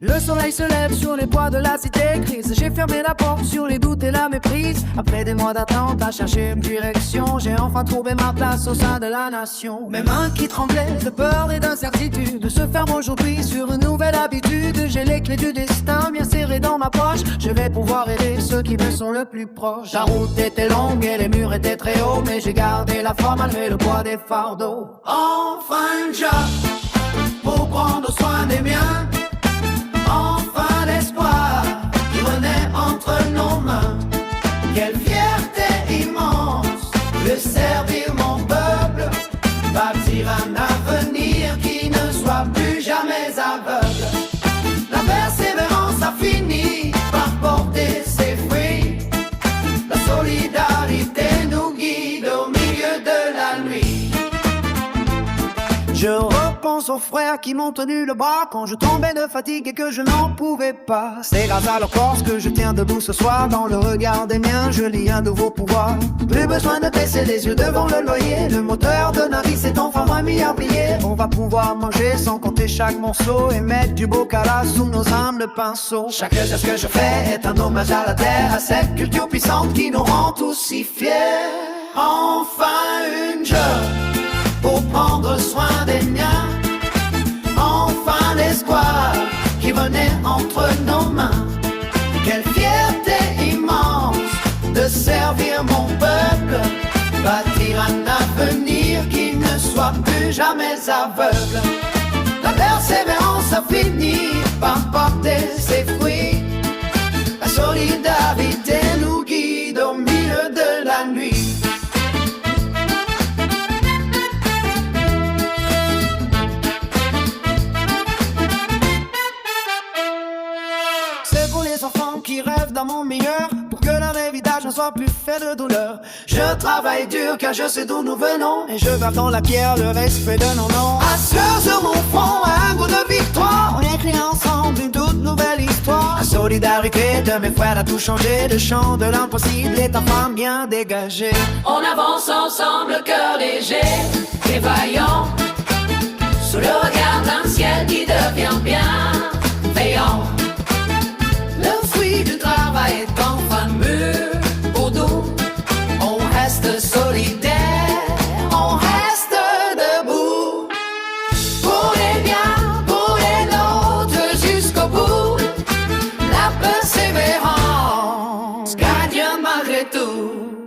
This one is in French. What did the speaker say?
Le soleil se lève sur les toits de la cité grise. J'ai fermé la porte sur les doutes et la méprise. Après des mois d'attente à chercher une direction, j'ai enfin trouvé ma place au sein de la nation. Mes mains qui tremblaient de peur et d'incertitude se ferment aujourd'hui sur une nouvelle habitude. J'ai les clés du destin bien serrées dans ma poche. Je vais pouvoir aider ceux qui me sont le plus proches. La route était longue et les murs étaient très hauts, mais j'ai gardé la foi malgré le poids des fardeaux. Enfin un job pour prendre soin des miens. Enfin l'espoir qui renaît entre nos mains. Quelle fierté immense de servir mon peuple, bâtir un avenir qui ne soit plus jamais aveugle. La persévérance a fini par porter ses fruits. La solidarité nous guide au milieu de la nuit. Je repense aux frères qui m'ont tenu le bras quand je tombais de fatigue et que je n'en pouvais pas. C'est grâce à leur force que je tiens debout ce soir. Dans le regard des miens, je lis un nouveau pouvoir. Plus besoin de baisser les yeux devant le loyer. Le moteur de Nari s'est enfin remis à plier. On va pouvoir manger sans compter chaque morceau et mettre du bocala sous nos âmes de pinceau. Chaque geste que je fais est un hommage à la terre, à cette culture puissante qui nous rend tous si fiers. Enfin une job pour prendre soin des miens. Enfin l'espoir qui venait entre nos mains. Quelle fierté immense de servir mon peuple, bâtir un avenir qui ne soit plus jamais aveugle. La persévérance a fini par porter ses fruits. La solidarité nous guide au milieu de la nuit. Qui rêvent d'un monde meilleur, pour que leur héritage ne soit plus fait de douleur. Je travaille dur car je sais d'où nous venons, et je grave dans la pierre le respect de nos noms. Assure sur mon front un goût de victoire, on écrit ensemble une toute nouvelle histoire. La solidarité de mes frères a tout changé, le champ de l'impossible est enfin bien dégagé. On avance ensemble, le cœur léger et vaillant, sous le regard d'un ciel qui devient bienveillant. Le fruit du travail est enfin mûr pour nous. On reste solidaire, on reste debout. Pour les biens, pour les nôtres jusqu'au bout. La persévérance gagne malgré tout.